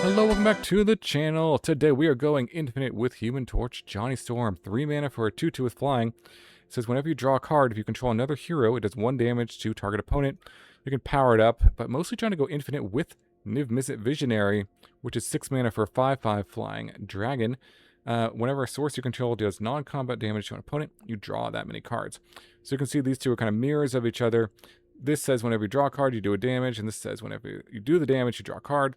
Hello, welcome back to the channel. Today we are going infinite with Human Torch, Johnny Storm, 3 mana for a 2/2 with flying. It says whenever you draw a card, if you control another hero, it does 1 damage to target opponent. You can power it up, but mostly trying to go infinite with Niv-Mizzet Visionary, which is 6 mana for a 5/5 flying dragon. Whenever a source you control does non-combat damage to an opponent, you draw that many cards. So you can see these two are kind of mirrors of each other. This says whenever you draw a card, you do a damage, and this says whenever you do the damage, you draw a card.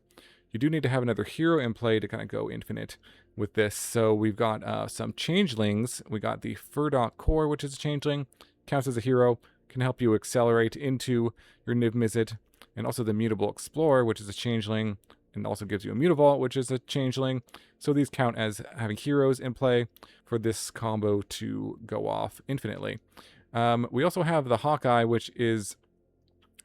You do need to have another hero in play to kind of go infinite with this. So we've got some changelings. We got the Firdoch Core, which is a changeling, counts as a hero, can help you accelerate into your Niv-Mizzet, and also the Mutable Explorer, which is a changeling, and also gives you a Mutavault, which is a changeling. So these count as having heroes in play for this combo to go off infinitely. We also have the Hawkeye, which is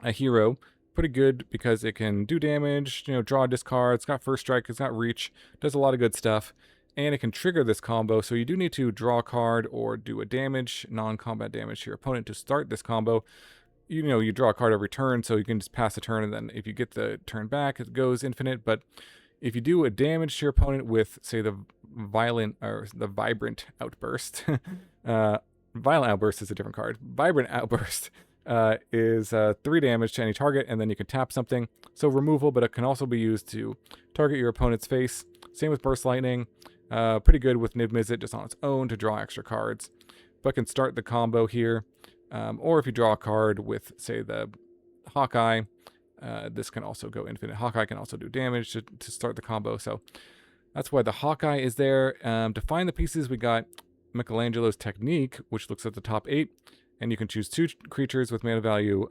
a hero. Pretty good because it can do damage, draw a discard, it's got first strike, it's got reach, does a lot of good stuff, and it can trigger this combo, so you do need to draw a card or do a damage, non-combat damage to your opponent to start this combo. You draw a card every turn, so you can just pass a turn, and then if you get the turn back, it goes infinite. But if you do a damage to your opponent with, say, the Vibrant Outburst, Violent Outburst is a different card. Vibrant Outburst is 3 damage to any target, and then you can tap something. So removal, but it can also be used to target your opponent's face. Same with Burst Lightning. Pretty good with Niv-Mizzet just on its own to draw extra cards. But can start the combo here. Or if you draw a card with, say, the Hawkeye, this can also go infinite. Hawkeye can also do damage to start the combo. So that's why the Hawkeye is there. To find the pieces, we got Michelangelo's Technique, which looks at the top 8. And you can choose 2 creatures with mana value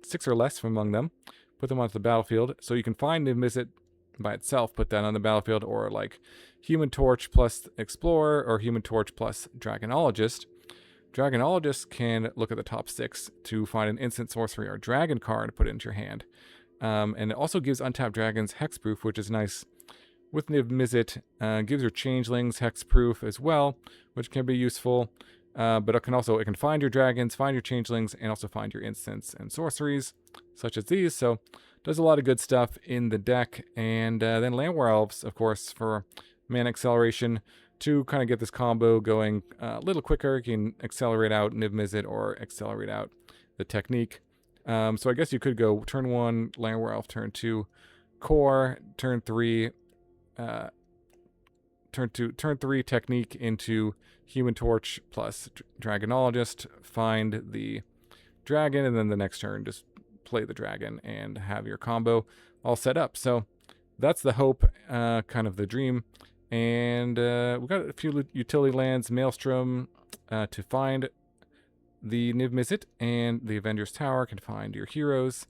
6 or less from among them. Put them onto the battlefield. So you can find Niv-Mizzet by itself, put that on the battlefield, or like Human Torch plus Explorer, or Human Torch plus Dragonologist. Dragonologist can look at the top 6 to find an instant sorcery or dragon card to put into your hand. And it also gives untapped dragons hexproof, which is nice. With Niv-Mizzet, gives your changelings hexproof as well, which can be useful. But it can find your dragons, find your changelings, and also find your instants and sorceries, such as these. So does a lot of good stuff in the deck. And then Llanowar Elves, of course, for mana acceleration to kind of get this combo going a little quicker. You can accelerate out Niv-Mizzet or accelerate out the technique. So I guess you could go turn 1, Llanowar Elf, turn 2, Core, turn 3, turn 3 technique into Human Torch plus Dragonologist, find the dragon, and then the next turn just play the dragon and have your combo all set up. So that's the hope, kind of the dream. And we've got a few utility lands, Maelstrom to find the Niv-Mizzet, and the Avengers Tower can find your heroes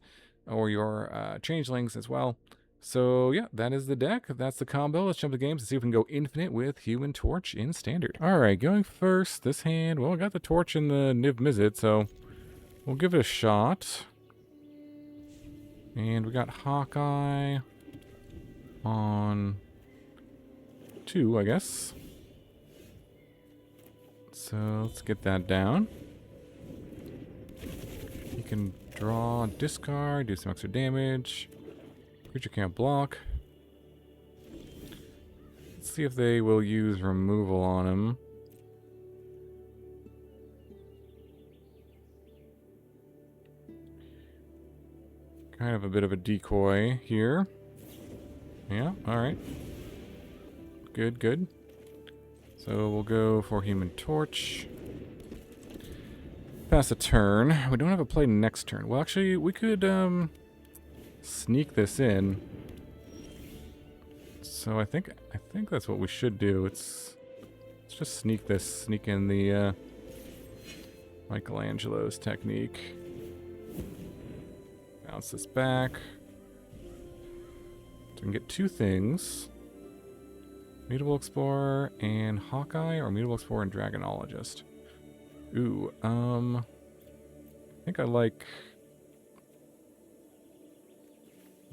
or your changelings as well. So yeah, that is the deck. That's the combo. Let's jump to games and see if we can go infinite with Human Torch in Standard. Alright, going first, this hand. Well, I got the Torch and the Niv-Mizzet, so we'll give it a shot. And we got Hawkeye on 2, I guess. So let's get that down. You can draw, discard, do some extra damage. Creature can't block. Let's see if they will use removal on him. Kind of a bit of a decoy here. Yeah, alright. Good, good. So we'll go for Human Torch. Pass a turn. We don't have a play next turn. Well, actually, we could sneak this in. So I think that's what we should do. Let's just sneak in the Michelangelo's Technique. Bounce this back. So we can get 2 things. Mutable Explorer and Hawkeye, or Mutable Explorer and Dragonologist. Ooh, I think I like...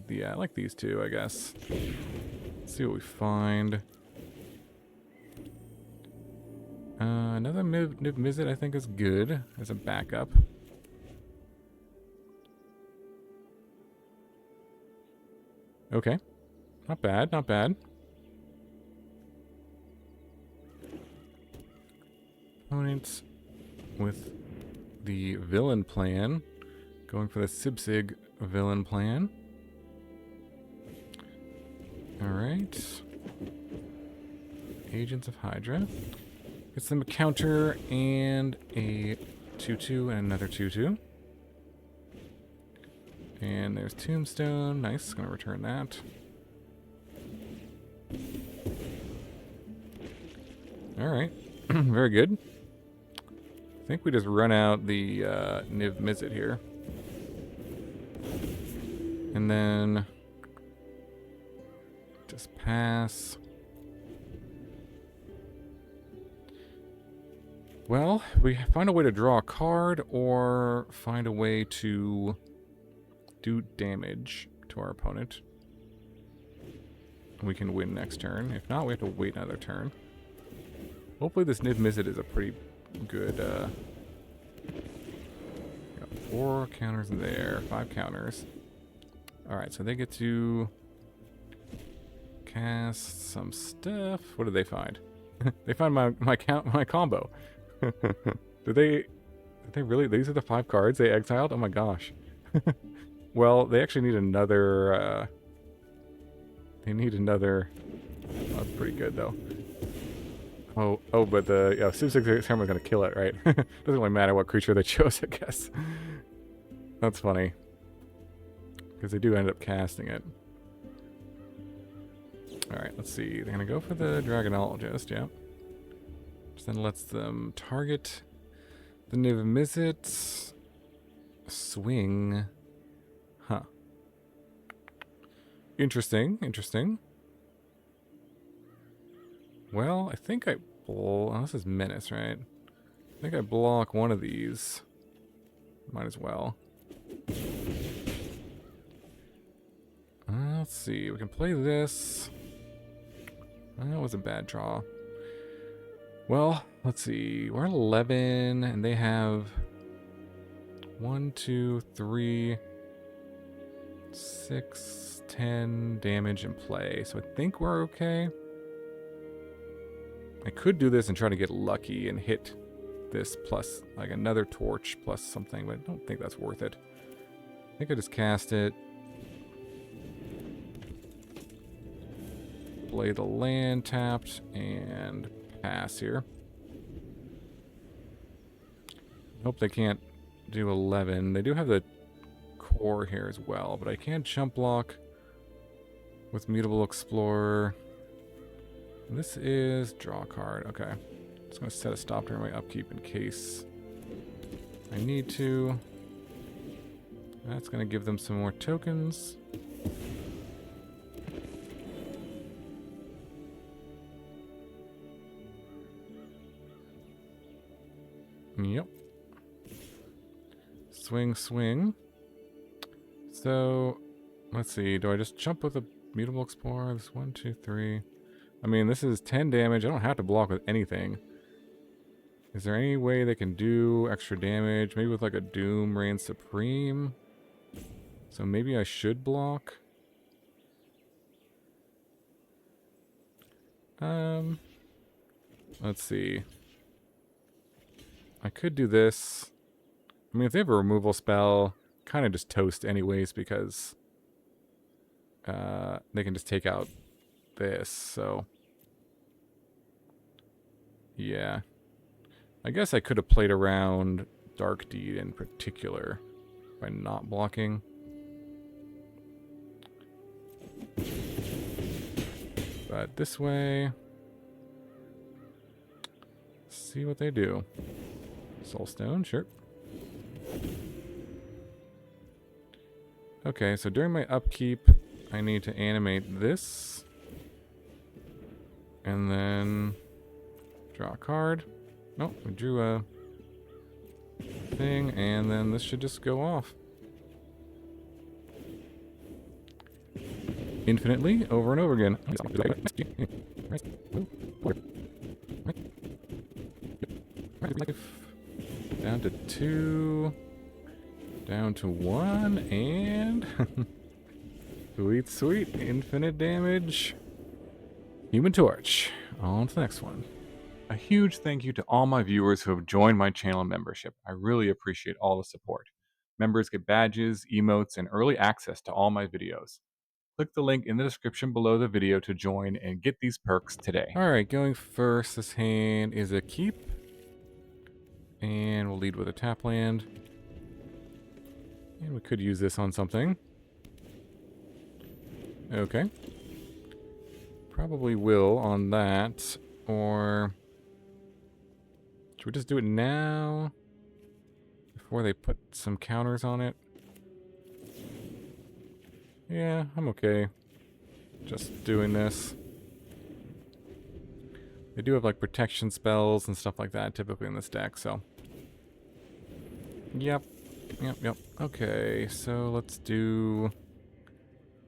Yeah, I like these 2, I guess. Let's see what we find. Another Niv-Mizzet I think is good as a backup. Okay. Not bad, not bad. Opponents with the villain plan. Going for the Sibsig villain plan. Alright. Agents of Hydra. Gets them a counter and a 2-2 and another 2-2. And there's Tombstone. Nice, gonna return that. Alright. Very good. I think we just run out the Niv-Mizzet here. And then just pass. Well, we find a way to draw a card or find a way to do damage to our opponent. We can win next turn. If not, we have to wait another turn. Hopefully this Niv-Mizzet is a pretty good, got 4 counters there, 5 counters. Alright, so they get to cast some stuff. What did they find? They find my combo. Did they really? These are the 5 cards they exiled? Oh my gosh. Well, they actually need another, they need another. Oh, that's pretty good though. Oh, but the Sibsig Hammer is gonna kill it, right? Doesn't really matter what creature they chose, I guess. That's funny. Because they do end up casting it. Alright, let's see. They're gonna go for the Dragonologist, yeah. Which then lets them target the Niv-Mizzet. Swing. Huh. Interesting, interesting. Well, I think I oh, this is Menace, right? I think I block one of these. Might as well. Let's see. We can play this. That was a bad draw. Well, let's see. We're 11, and they have 1, 2, 3, 6, 10 damage in play. So I think we're okay. I could do this and try to get lucky and hit this plus like another torch plus something, but I don't think that's worth it. I think I just cast it. Play the land tapped and pass here. Hope they can't do 11. They do have the core here as well, but I can't jump block with Mutable Explorer. This is draw a card. Okay. Just going to set a stop during my upkeep in case I need to. That's going to give them some more tokens. Yep. Swing, swing. So, let's see. Do I just jump with a Mutable Explorer? This 1, 2, 3. I mean, this is 10 damage. I don't have to block with anything. Is there any way they can do extra damage? Maybe with like a Doom Reign Supreme? So maybe I should block? Let's see. I could do this. I mean, if they have a removal spell, kind of just toast anyways because they can just take out this, so yeah. I guess I could have played around Dark Deed in particular by not blocking. But this way, see what they do. Soulstone, sure. Okay, so during my upkeep, I need to animate this. And then draw a card. Oh, we drew a thing, and then this should just go off. Infinitely, over and over again. Down to 2. Down to 1, and Sweet, sweet. Infinite damage. Human Torch. On to the next one. A huge thank you to all my viewers who have joined my channel membership. I really appreciate all the support. Members get badges, emotes, and early access to all my videos. Click the link in the description below the video to join and get these perks today. Alright, going first, this hand is a keep. And we'll lead with a tap land. And we could use this on something. Okay. Probably will on that. Or should we just do it now? Before they put some counters on it? Yeah, I'm okay. Just doing this. They do have like protection spells and stuff like that typically in this deck, so. Yep. Okay, so let's do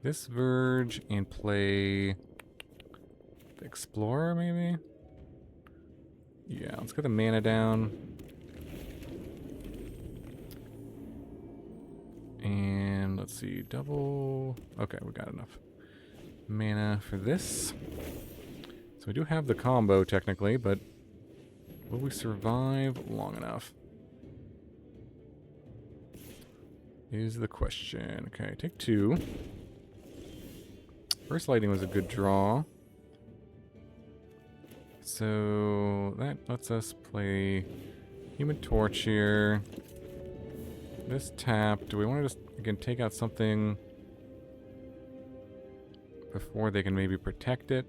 this Verge and play the Explorer, maybe? Yeah, let's get the mana down. And let's see, double. Okay, we got enough mana for this. So we do have the combo technically, but will we survive long enough? Is the question. Okay, take 2. First Lightning was a good draw. So that lets us play Human Torch here. This tap. Do we want to just, again, take out something before they can maybe protect it?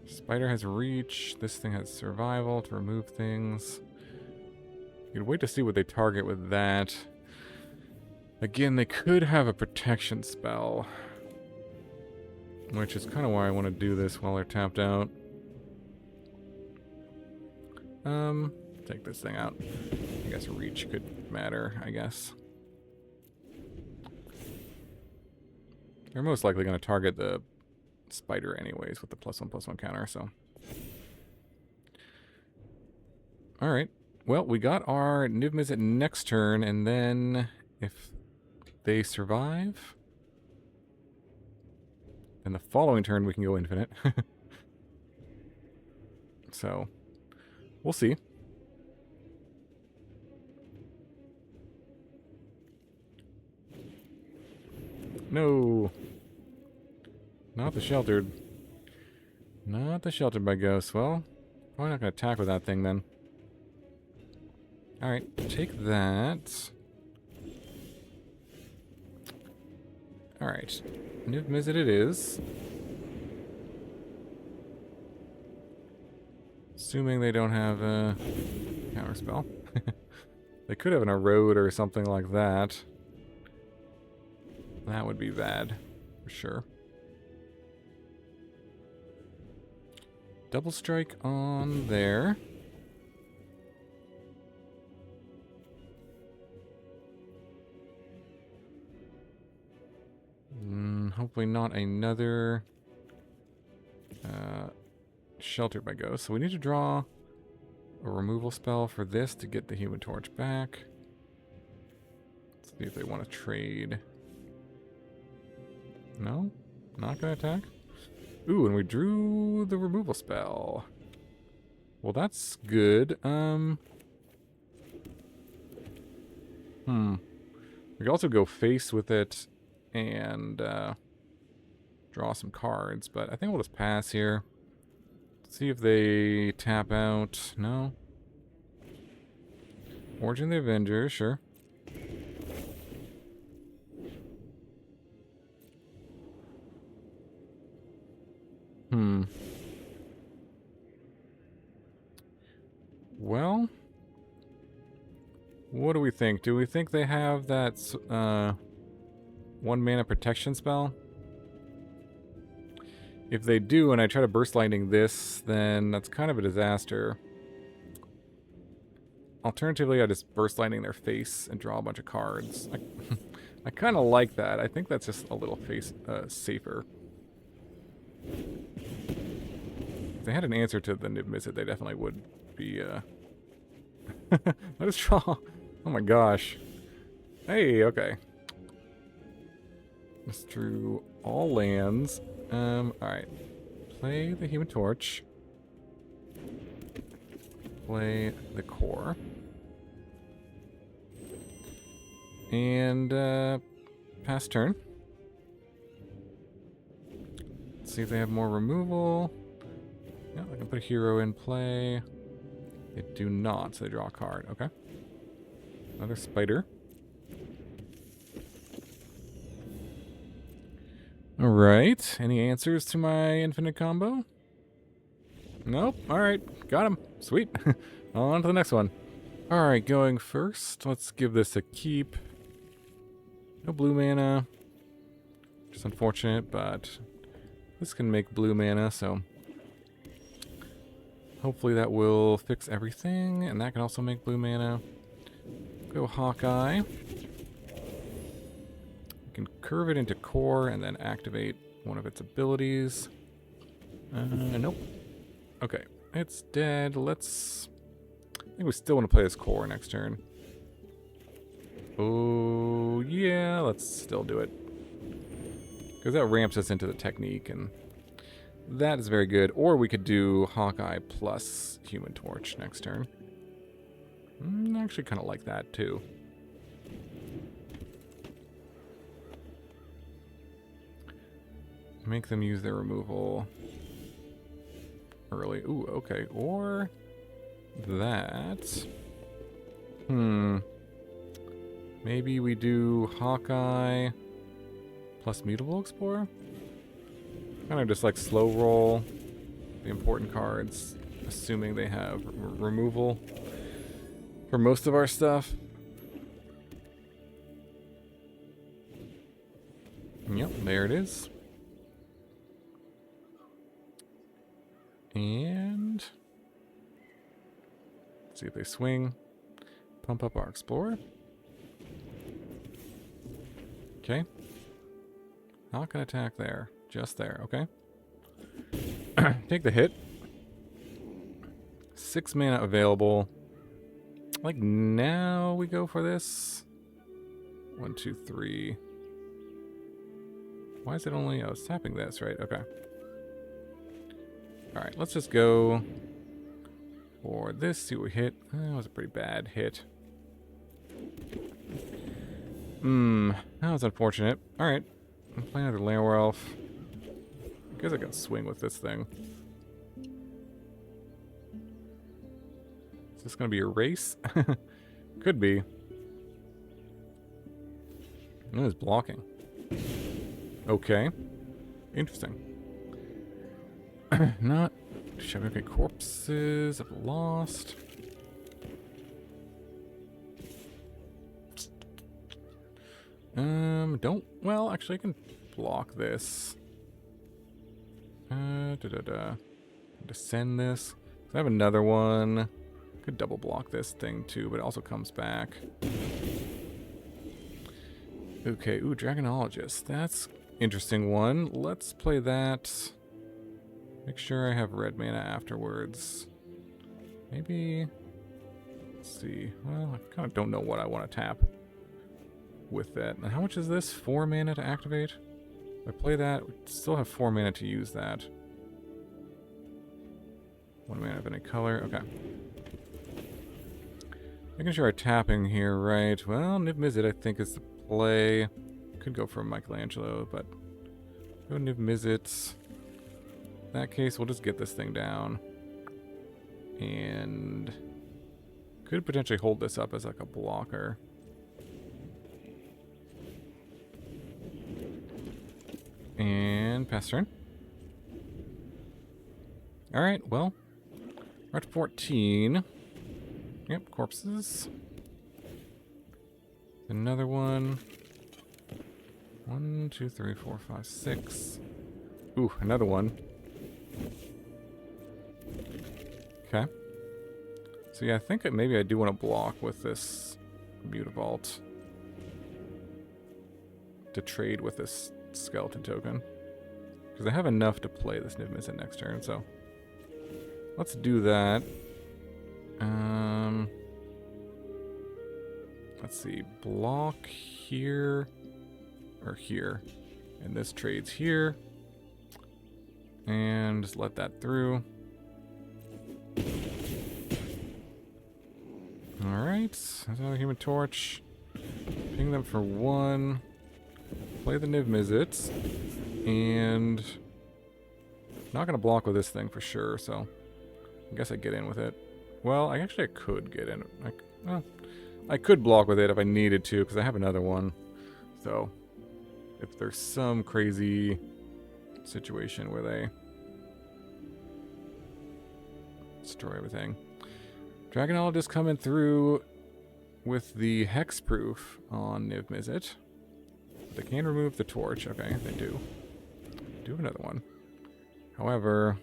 Spider has reach. This thing has survival to remove things. You could wait to see what they target with that. Again, they could have a protection spell, which is kind of why I want to do this while they're tapped out. Take this thing out. I guess reach could matter, I guess. They're most likely going to target the spider anyways with the +1/+1 counter, so. Alright. Well, we got our Niv-Mizzet next turn, and then if they survive, then the following turn we can go infinite. So, we'll see. No! Not the sheltered. Not the sheltered by ghosts. Well, probably not going to attack with that thing then. Alright, take that. Alright, Niv-Mizzet it is. Assuming they don't have a counterspell. They could have an erode or something like that. That would be bad, for sure. Double strike on there. Hopefully not another shelter by ghost. So we need to draw a removal spell for this to get the Human Torch back. Let's see if they want to trade. No? Not gonna attack? Ooh, and we drew the removal spell. Well, that's good. We could also go face with it and draw some cards, but I think we'll just pass here. See if they tap out. No? Origin of the Avengers, sure. Well, what do we think? Do we think they have that 1 mana protection spell? If they do, and I try to burst lightning this, then that's kind of a disaster. Alternatively, I just burst lightning their face and draw a bunch of cards. I kind of like that. I think that's just a little safer. If they had an answer to the Niv-Mizzet, they definitely would be, let us draw. Oh my gosh. Hey, okay. It's through all lands. Alright. Play the Human Torch. Play the Core. And, pass turn. Let's see if they have more removal. Yeah, I can put a hero in play. They do not, so they draw a card. Okay. Another spider. Alright. Any answers to my infinite combo? Nope. Alright. Got him. Sweet. On to the next one. Alright, going first. Let's give this a keep. No blue mana. Just unfortunate, but this can make blue mana, so hopefully that will fix everything, and that can also make blue mana. Go Hawkeye. We can curve it into core and then activate one of its abilities. Nope. Okay, it's dead. Let's... I think we still want to play this core next turn. Oh, yeah, let's still do it. Because that ramps us into the technique, and that is very good. Or we could do Hawkeye plus Human Torch next turn. I actually kind of like that, too. Make them use their removal early. Ooh, okay. Or that. Maybe we do Hawkeye plus Mutable Explorer? Kind of just like slow roll the important cards, assuming they have removal for most of our stuff. Yep, there it is. And let's see if they swing. Pump up our Explorer. Okay. Not gonna attack there. Just there, okay. Take the hit. 6 mana available. Like, now we go for this. 1, 2, 3. Why is it only... Oh, it's tapping this, right? Okay. Alright, let's just go for this. See what we hit. That was a pretty bad hit. That was unfortunate. Alright. I'm playing another Llanowar Elf. I guess I can swing with this thing. Is this going to be a race? Could be. It is blocking. Okay. Interesting. Not... Okay, corpses. I've lost. Don't... Well, actually, I can block this. Descend this. I have another one. Could double block this thing, too, but it also comes back. Okay, ooh, Dragonologist. That's interesting one. Let's play that. Make sure I have red mana afterwards. Maybe... Let's see. Well, I kind of don't know what I want to tap with that. And how much is this? 4 mana to activate? If I play that, we still have 4 mana to use that. 1 mana of any color. Okay. Making sure I'm tapping here, right? Well, Niv-Mizzet, I think, is the play. Could go for Michelangelo, but go Niv-Mizzet. In that case, we'll just get this thing down. And could potentially hold this up as like a blocker. And pass turn. Alright, well, we're at 14. Yep, corpses. Another one. 1, 2, 3, 4, 5, 6. Ooh, another one. Okay. So yeah, I think maybe I do want to block with this Mutavault to trade with this skeleton token. Because I have enough to play this Niv-Mizzet next turn, so let's do that. Let's see, block here or here. And this trades here. And just let that through. Alright, another Human Torch. Ping them for 1. Play the Niv-Mizzet. And not gonna block with this thing for sure, so I guess I get in with it. Well, I could get in. I could block with it if I needed to, because I have another one. So, if there's some crazy situation where they destroy everything. Dragonologist coming through with the hexproof on Niv-Mizzet. They can remove the torch. Okay, they do. Do have another one. However,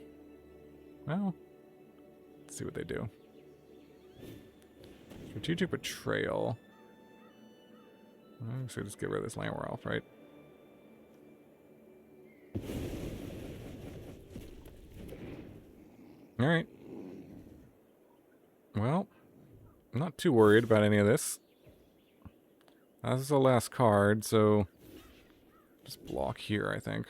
well, let's see what they do. Strategic Betrayal. So just get rid of this Llanowar Elf, right? Alright. Well, I'm not too worried about any of this. This is the last card, so just block here, I think.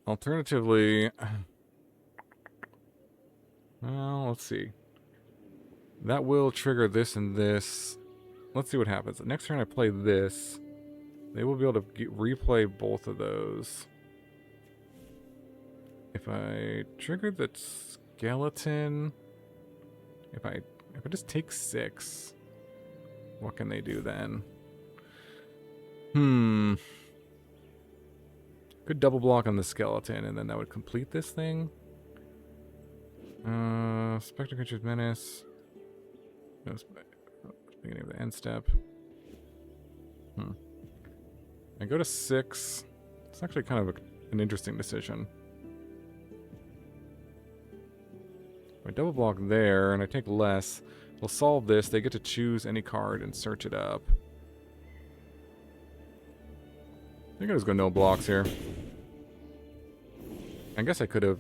Alternatively, well, let's see. That will trigger this and this. Let's see what happens. The next turn I play this, they will be able to replay both of those. If I trigger the skeleton, if I just take 6, what can they do then? Could double block on the skeleton, and then that would complete this thing. Spectre Creature's Menace. No, beginning of the end step. I go to 6. It's actually kind of an interesting decision. If I double block there, and I take less, we'll solve this. They get to choose any card and search it up. I think I just go no blocks here. I guess I could have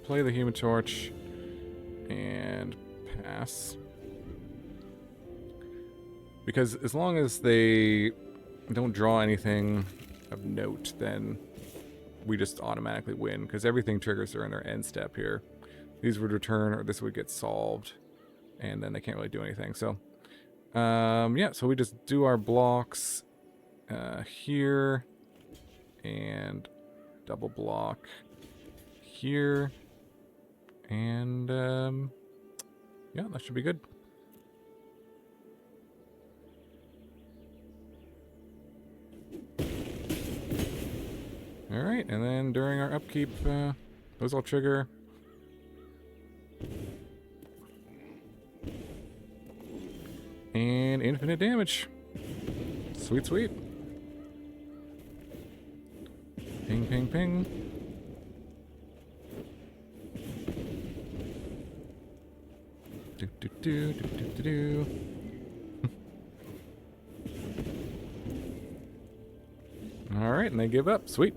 play the Human Torch and pass. Because as long as they don't draw anything of note, then we just automatically win, because everything triggers during their end step here. These would return, or this would get solved, and then they can't really do anything. So, yeah, so we just do our blocks here, and double block here, and yeah, that should be good. Alright, and then during our upkeep, those all trigger. And infinite damage. Sweet, sweet. Ping, ping, ping. Do, do, do, do, do, do, do. Alright, and they give up. Sweet.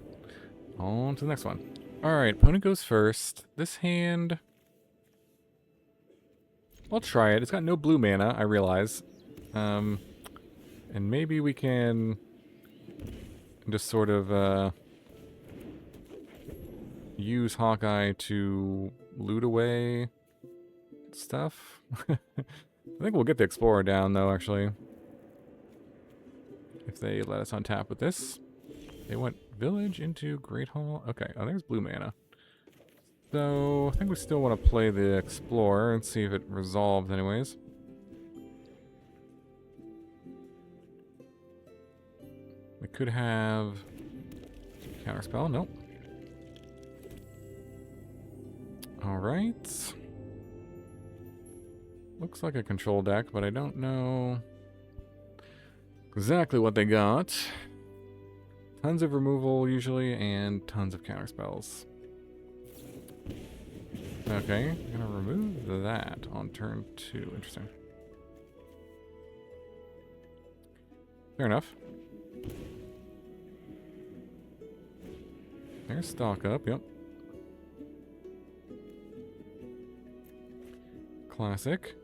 On to the next one. Alright, opponent goes first. This hand, I'll try it. It's got no blue mana, I realize. And maybe we can just sort of use Hawkeye to loot away stuff. I think we'll get the Explorer down, though, actually. If they let us untap with this. They went Village into Great Hall. Okay, oh, there's blue mana. So, I think we still want to play the Explorer and see if it resolves anyways. We could have Counterspell. Nope. Alright. Looks like a control deck, but I don't know exactly what they got. Tons of removal, usually, and tons of counterspells. Okay, I'm gonna remove that on turn 2. Interesting. Fair enough. There's stock up, yep. Classic.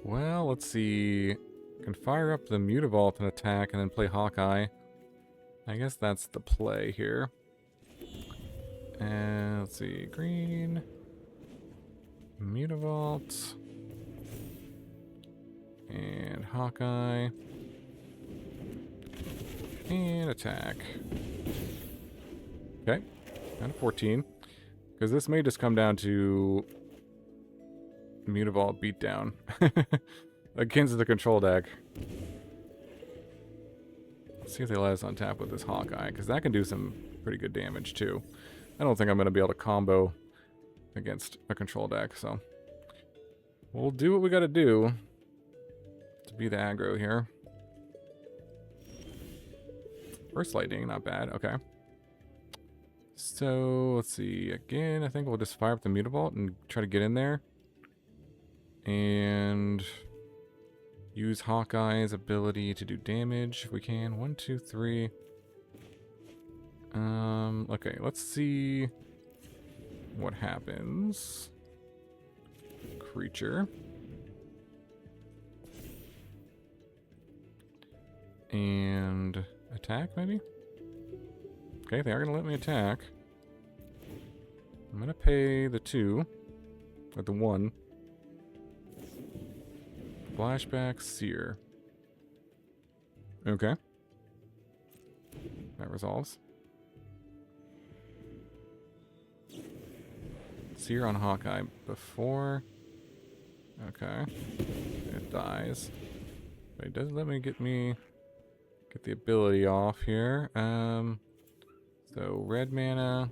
Well, let's see. Can fire up the Mutavault and attack and then play Hawkeye. I guess that's the play here. And let's see. Green. Mutavault. And Hawkeye. And attack. Okay. Down to 14. Because this may just come down to Mutavault beatdown against the control deck. Let's see if they let us untap with this Hawkeye, because that can do some pretty good damage too. I don't think I'm going to be able to combo against a control deck, so we'll do what we got to do to be the aggro here. First lightning, not bad. Okay. So let's see. Again, I think we'll just fire up the Mutavault and try to get in there. And use Hawkeye's ability to do damage if we can. 1, 2, 3. Okay, let's see what happens. Creature. And attack, maybe? Okay, they are going to let me attack. I'm going to pay the 2. Or the 1. Flashback Seer. Okay. That resolves. Seer on Hawkeye before. Okay. It dies. But it does let me get the ability off here. So red mana.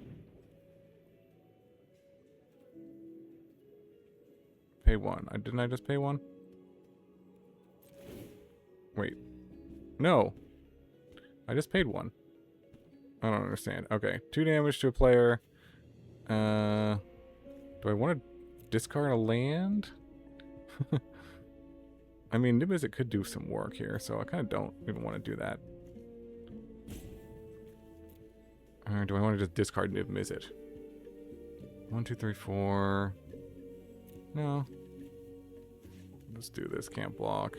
Pay 1. Didn't I just pay 1? Wait. No. I just paid 1. I don't understand. Okay. 2 damage to a player. Do I want to discard a land? I mean, Niv-Mizzet could do some work here, so I kind of don't even want to do that. Or do I want to just discard Niv-Mizzet? 1, 2, 3, 4. No. Let's do this. Can't block.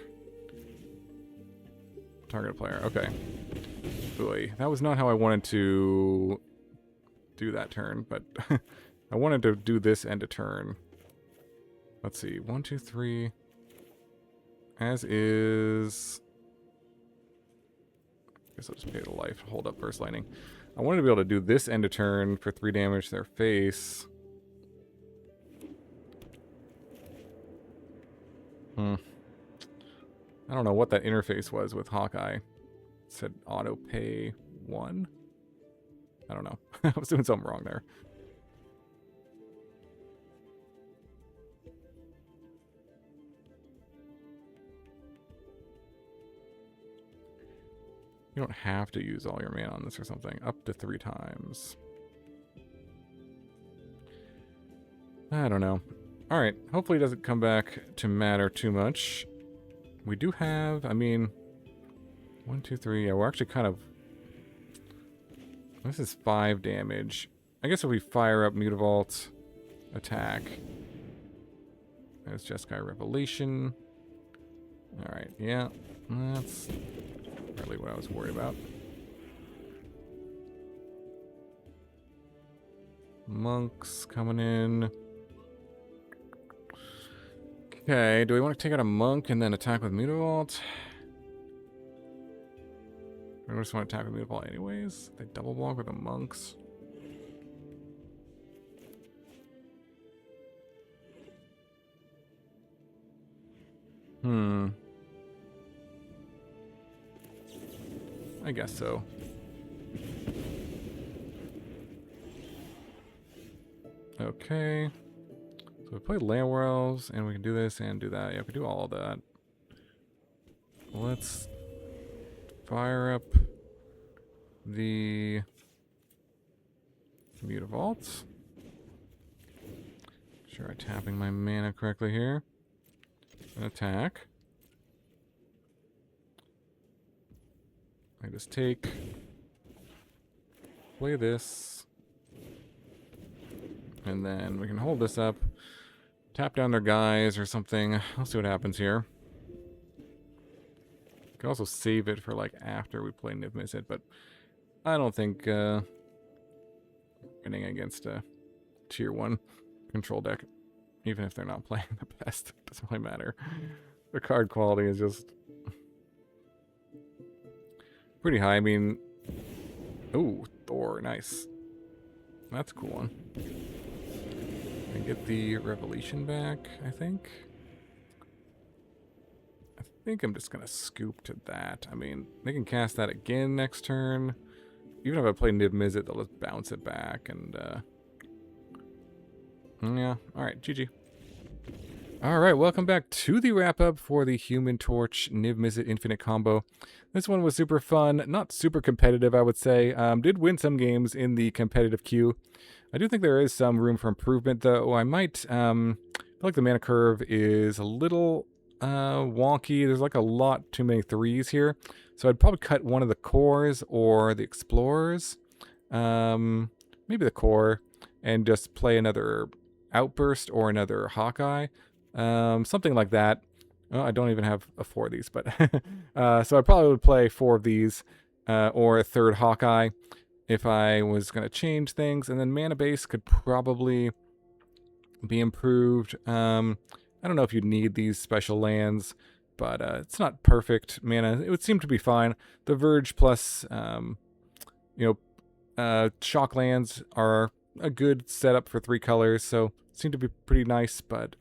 Target player. Okay. Boy, that was not how I wanted to do that turn, but I wanted to do this end of turn. Let's see. 1, 2, 3. As is. I guess I'll just pay the life to hold up Burst Lightning. I wanted to be able to do this end of turn for 3 damage to their face. I don't know what that interface was with Hawkeye. It said auto pay 1. I don't know. I was doing something wrong there. You don't have to use all your mana on this or something. Up to 3 times. I don't know. Alright, hopefully it doesn't come back to matter too much. We do have, I mean, 1, 2, 3. Yeah, we're actually kind of... This is 5 damage. I guess if we fire up Mutavault, attack. There's Jeskai Revelation. Alright, yeah. That's really what I was worried about. Monks coming in. Okay, do we want to take out a monk and then attack with Mutavault? I just want to attack with Mutavault anyways. They double block with the monks. I guess so. Okay. So we play Llanowar Elves, and we can do this and do that. Yeah, we can do all of that. Let's fire up the Mutavault. Sure, I'm tapping my mana correctly here. An attack. I just take, play this, and then we can hold this up Tap down their guys or something. I'll see what happens here. Can also save it for like after we play Niv-Mizzet, but I don't think winning against a tier 1 control deck, even if they're not playing the best, doesn't really matter. The card quality is just pretty high. I mean, ooh, Thor, nice. That's a cool one. And get the Revelation back, I think. I think I'm just gonna scoop to that. I mean, they can cast that again next turn. Even if I play Niv-Mizzet, they'll just bounce it back and yeah. Alright, GG. Alright, welcome back to the wrap-up for the Human Torch Niv-Mizzet Infinite combo. This one was super fun, not super competitive, I would say. Did win some games in the competitive queue. I do think there is some room for improvement, though. I might, I feel like the mana curve is a little wonky. There's like a lot too many 3s here. So I'd probably cut one of the cores or the explorers. Maybe the core, and just play another Outburst or another Hawkeye. Something like that. Oh, I don't even have a 4 of these, but so I probably would play 4 of these or a third Hawkeye if I was going to change things. And then mana base could probably be improved. I don't know if you'd need these special lands, but it's not perfect mana. It would seem to be fine. The Verge plus, shock lands are a good setup for 3 colors, so seem to be pretty nice, but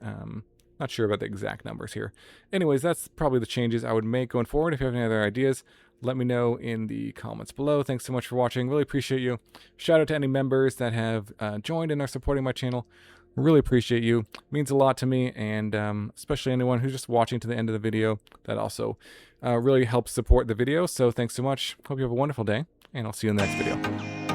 not sure about the exact numbers here. Anyways, that's probably the changes I would make going forward. If you have any other ideas, let me know in the comments below. Thanks so much for watching. Really appreciate you. Shout out to any members that have joined and are supporting my channel. Really appreciate you. It means a lot to me, and especially anyone who's just watching to the end of the video. That also really helps support the video. So thanks so much. Hope you have a wonderful day, and I'll see you in the next video.